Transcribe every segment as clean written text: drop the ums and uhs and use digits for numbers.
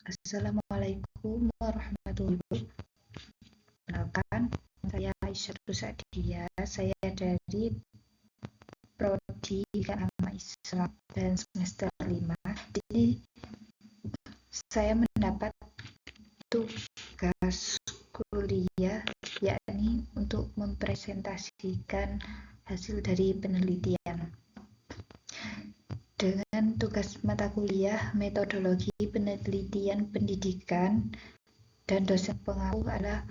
Assalamualaikum warahmatullahi wabarakatuh. Perkenalkan, saya Aisyah Sadia. Saya dari Prodi Agama Islam dan semester 5. Jadi saya mendapat tugas kuliah yakni untuk mempresentasikan hasil dari penelitian. Dengan tugas mata kuliah metodologi penelitian pendidikan, dan dosen pengampu adalah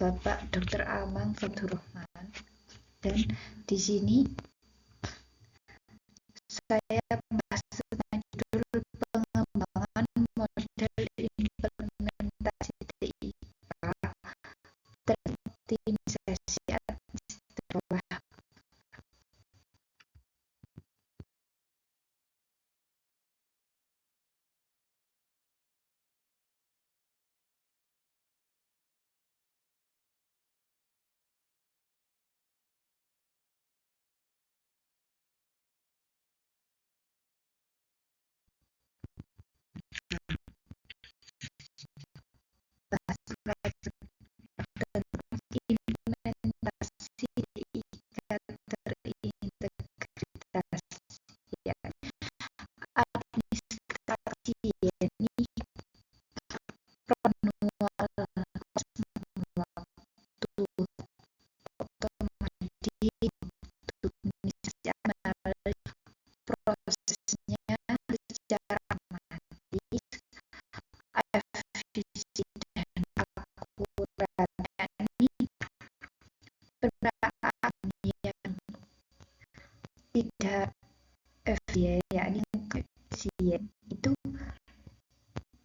Bapak Dr. Amang Fathurrahman. Dan di sini saya membahas tentang judul pengembangan model implementasi TIK teroptimisasi sekolah. Implementasi TIK terintegritas, ya, administrasi ini manual waktu otomatis melalui prosesnya secara otomatis, efisien dan akurat. Ini penerapan yang tidak efisien, yakni efisien itu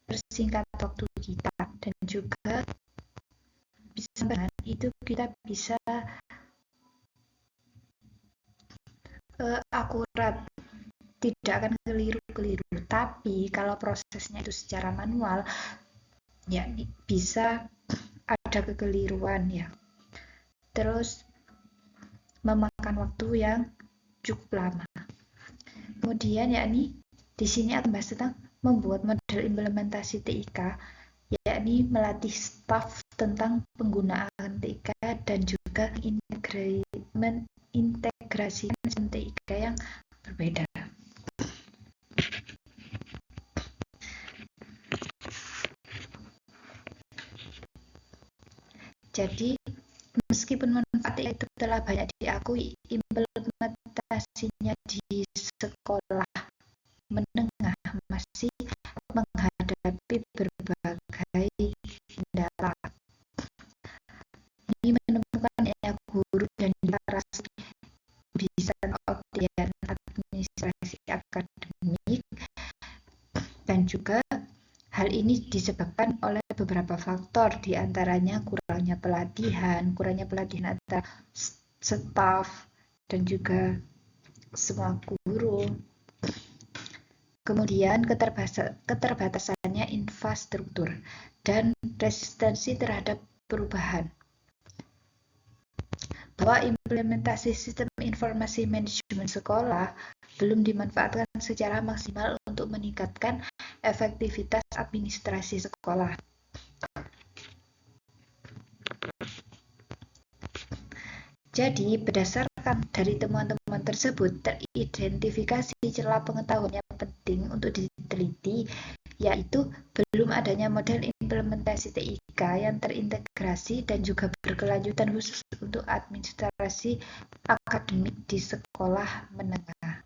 persingkat waktu kita, dan juga bisa itu kita bisa akurat, tidak akan keliru-keliru. Tapi kalau prosesnya itu secara manual, ya bisa ada kekeliruan, ya. Terus memakan waktu yang cukup lama. Kemudian yakni di sini akan bahas tentang membuat model implementasi TIK, yakni melatih staf tentang penggunaan TIK dan juga mengintegrasikan sistem TIK yang berbeda. Jadi meskipun manfaat itu telah banyak diakui, implementasinya di sekolah menengah masih menghadapi berbagai kendala. Ini menemukan guru dan para bisa optian administrasi akademik, dan juga hal ini disebabkan oleh beberapa faktor, diantaranya kurangnya pelatihan antara staf dan juga semua guru. Kemudian keterbatasannya infrastruktur dan resistensi terhadap perubahan. Bahwa implementasi sistem informasi manajemen sekolah belum dimanfaatkan secara maksimal untuk meningkatkan efektivitas administrasi sekolah. Jadi, berdasarkan dari temuan-temuan tersebut, teridentifikasi celah pengetahuan yang penting untuk diteliti, yaitu belum adanya model implementasi TIK yang terintegrasi dan juga berkelanjutan khusus untuk administrasi akademik di sekolah menengah.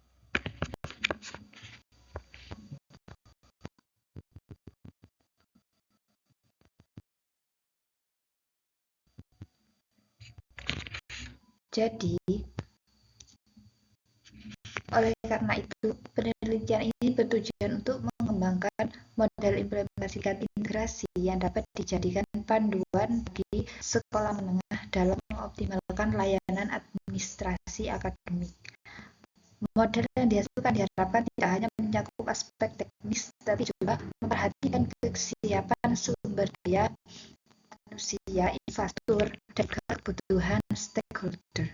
Jadi, oleh karena itu, penelitian ini bertujuan untuk mengembangkan model implementasi integrasi yang dapat dijadikan panduan bagi sekolah menengah dalam mengoptimalkan layanan administrasi akademik. Model yang diharapkan tidak hanya mencakup aspek teknis, tapi juga memperhatikan kesiapan sumber daya manusia, infrastruktur, dan kebutuhan stakeholder.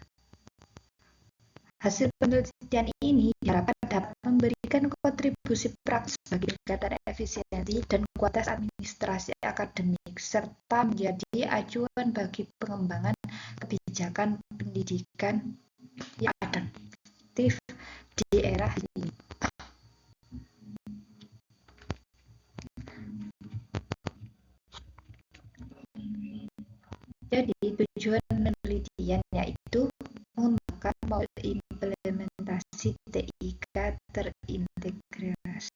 Hasil penelitian ini diharapkan dapat memberikan kontribusi praktis bagi peningkatan efisiensi dan kualitas administrasi akademik, serta menjadi acuan bagi pengembangan kebijakan pendidikan yang adaptif di era ini. Jadi tujuan penelitian yaitu mengembangkan model implementasi TIK terintegrasi.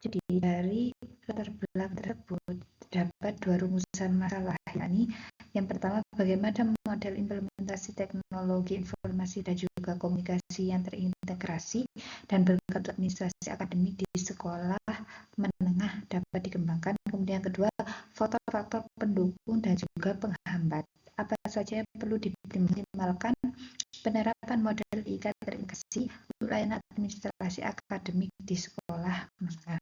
Jadi dari latar belakang tersebut terdapat dua rumusan masalah, yakni yang pertama bagaimana model implementasi teknologi informasi dan juga komunikasi yang terintegrasi dan berbakat administrasi akademik di sekolah menengah dapat dikembangkan. Kemudian yang kedua, faktor-faktor pendukung dan juga penghambat. Apa saja yang perlu diminimalkan penerapan model TIK terintegrasi untuk layanan administrasi akademik di sekolah menengah.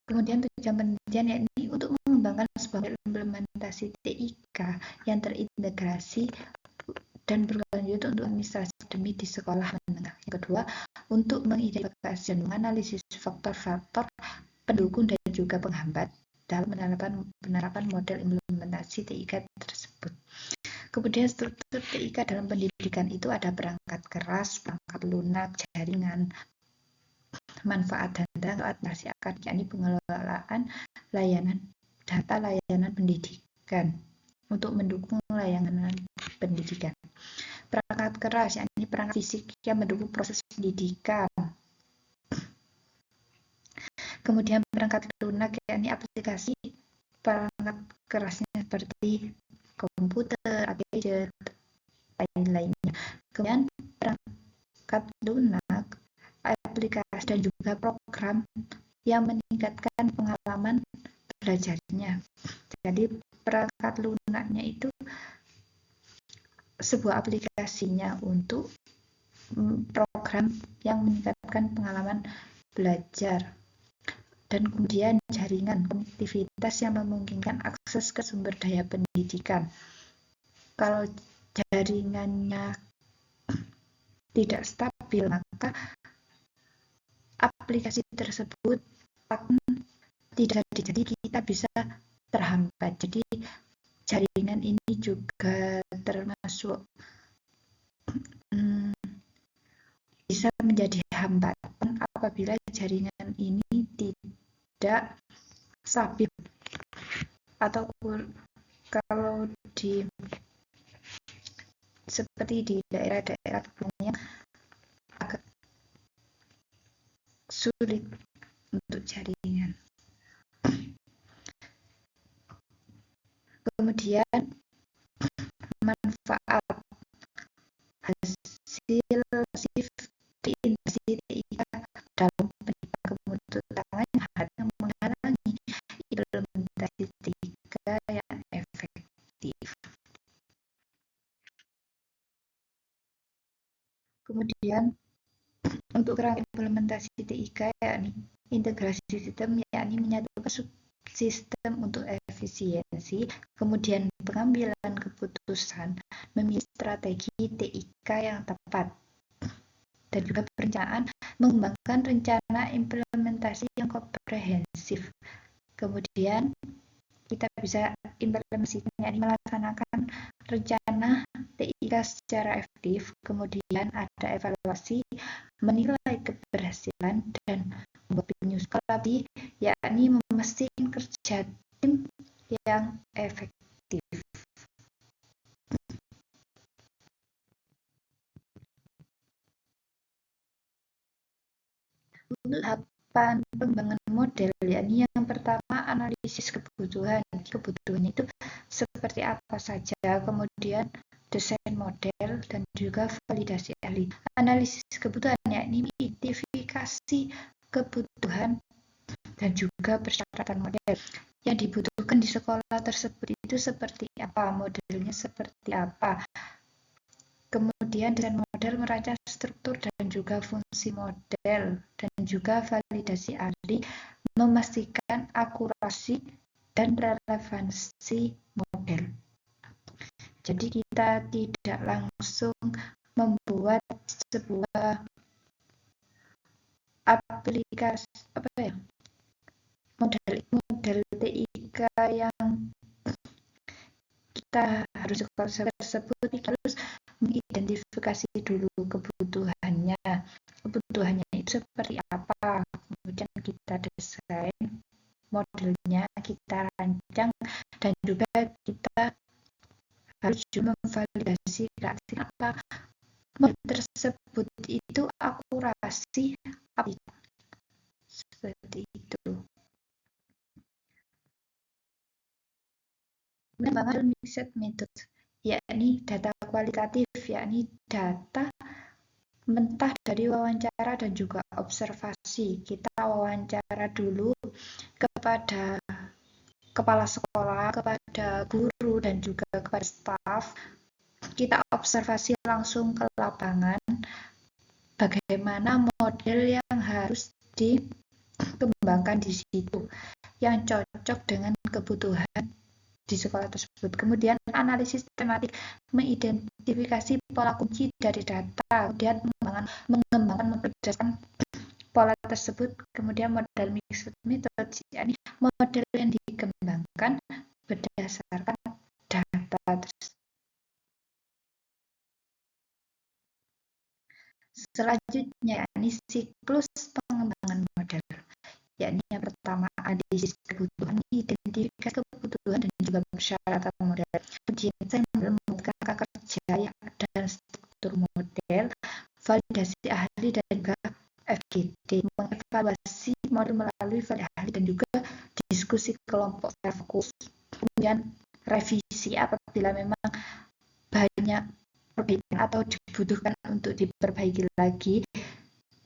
Kemudian tujuan penelitian yakni untuk mengembangkan sebuah implementasi TIK yang terintegrasi dan berlanjut untuk administrasi akademik di sekolah menengah. Yang kedua, untuk mengidentifikasi dan menganalisis faktor-faktor pendukung dan juga penghambat dalam penerapan model implementasi TIK tersebut. Kemudian struktur TIK dalam pendidikan itu ada perangkat keras, perangkat lunak, jaringan, manfaat dan administrasi akademik, yakni pengelolaan layanan data layanan pendidikan untuk mendukung layanan pendidikan. Perangkat keras yakni perangkat fisik yang mendukung proses pendidikan. Kemudian perangkat lunak yakni aplikasi perangkat kerasnya seperti komputer, gadget, lain-lainnya. Kemudian perangkat lunak aplikasi dan juga program yang meningkatkan pengalaman belajarnya. Jadi perangkat lunaknya itu sebuah aplikasinya untuk program yang meningkatkan pengalaman belajar. Dan kemudian jaringan konektivitas yang memungkinkan akses ke sumber daya pendidikan. Kalau jaringannya tidak stabil, maka aplikasi tersebut akan tidak jadi kita bisa terhambat. Jadi jaringan ini juga termasuk bisa menjadi hambatan apabila jaringan ini tidak stabil, atau kalau seperti di daerah-daerah yang agak sulit untuk jaringan. Kemudian manfaat hasil integrasi TIK dalam pendidikan kemudian yang menghalangi implementasi TIK yang efektif. Kemudian untuk kerangka implementasi TIK yakni integrasi sistem, yakni menyatukan sistem untuk efisiensi, kemudian pengambilan keputusan, memilih strategi TIK yang tepat, dan juga perencanaan, mengembangkan rencana implementasi yang komprehensif. Kemudian kita bisa implementasikan, yakni melaksanakan rencana TIK secara efektif, kemudian ada evaluasi, menilai keberhasilan, dan membuat penyusunan, yakni memastikan kerja tim yang efektif. Untuk tahapan pengembangan model, yakni yang pertama analisis kebutuhan. Kebutuhannya itu seperti apa saja, kemudian desain model dan juga validasi ahli. Analisis kebutuhan yakni identifikasi kebutuhan dan juga persyaratan model yang dibutuhkan di sekolah tersebut itu seperti apa, modelnya seperti apa. Kemudian desain model, merancang struktur dan juga fungsi model, dan juga validasi ahli, memastikan akurasi dan relevansi model. Jadi kita tidak langsung membuat sebuah aplikasi model TIK yang kita harus konsep tersebut, kita harus mengidentifikasi dulu kebutuhannya itu seperti apa, kemudian kita desain modelnya, kita rancang, dan juga kita harus juga memvalidasi apa model tersebut itu akurasi apa, seperti itu. Pengembangan mixed method, yakni data kualitatif, yakni data mentah dari wawancara dan juga observasi. Kita wawancara dulu kepada kepala sekolah, kepada guru, dan juga kepada staf. Kita observasi langsung ke lapangan bagaimana model yang harus dikembangkan di situ, yang cocok dengan kebutuhan di sekolah tersebut. Kemudian analisis tematik, mengidentifikasi pola kunci dari data, kemudian mengembangkan berdasarkan pola tersebut. Kemudian model mixed method, yakni model yang dikembangkan berdasarkan data tersebut. Selanjutnya, yakni siklus pengembangan model, yakni yang pertama analisis kebutuhan, identifikasi kebutuhan dan juga persyaratan model. Kemudian saya membuat kakak kerja dan struktur model, validasi ahli dan juga FGD, mengevaluasi model melalui validasi ahli dan juga diskusi kelompok fokus. Kemudian revisi apabila memang banyak perbaikan atau dibutuhkan untuk diperbaiki lagi,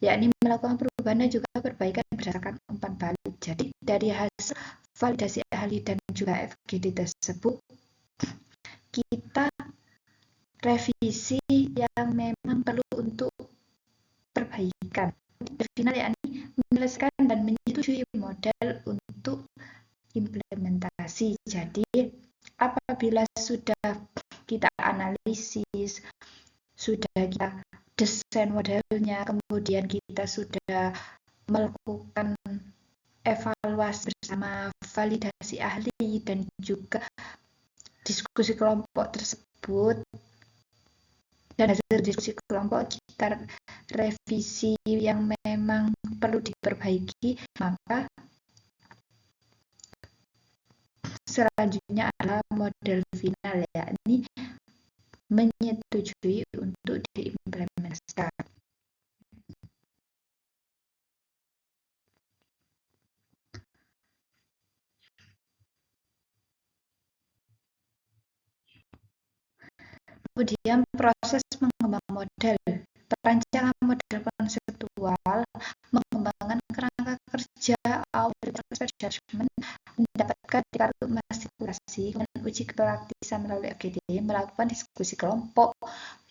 yakni melakukan perubahan dan juga perbaikan berdasarkan umpan balik. Jadi dari hasil validasi ahli dan juga FGD tersebut, kita revisi yang memang perlu untuk perbaikan. Final, yakni menyelesaikan dan menyetujui model untuk implementasi. Jadi apabila sudah kita analisis, sudah kita desain modelnya, kemudian kita sudah melakukan evaluasi bersama validasi ahli dan juga diskusi kelompok tersebut, dan hasil diskusi kelompok kita revisi yang memang perlu diperbaiki, maka selanjutnya adalah model final, yakni menyetujui untuk diimplementasikan. Kemudian proses mengembang model, perancangan model konseptual, mengembangkan kerangka kerja, audit, judgment, mendapatkan kartu matrikulasi, dan uji kepraktisan melalui FGD, melakukan diskusi kelompok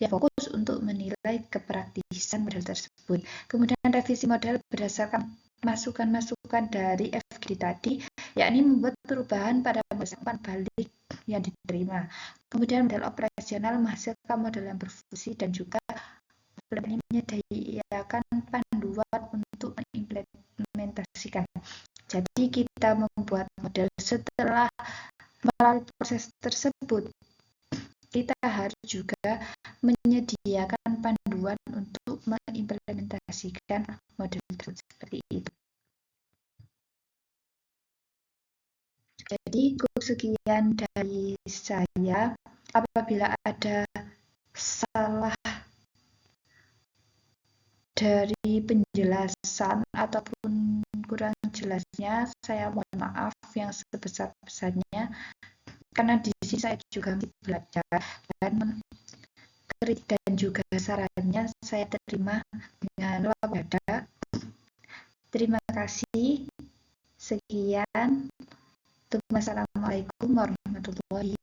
yang fokus untuk menilai kepraktisan model tersebut. Kemudian revisi model berdasarkan masukan-masukan dari FGD tadi, yakni membuat perubahan pada umpan balik yang diterima. Kemudian model operasional menghasilkan model yang berfungsi dan juga menyediakan panduan untuk mengimplementasikan. Jadi kita membuat model, setelah melalui proses tersebut, kita harus juga menyediakan panduan untuk mengimplementasikan model tersebut, seperti itu. Jadi sekian dari saya. Apabila ada salah dari penjelasan ataupun kurang jelasnya, saya mohon maaf yang sebesar-besarnya, karena di sini saya juga masih belajar, dan kritik dan juga sarannya saya terima dengan lapang dada. Terima kasih. Sekian. Assalamualaikum warahmatullahi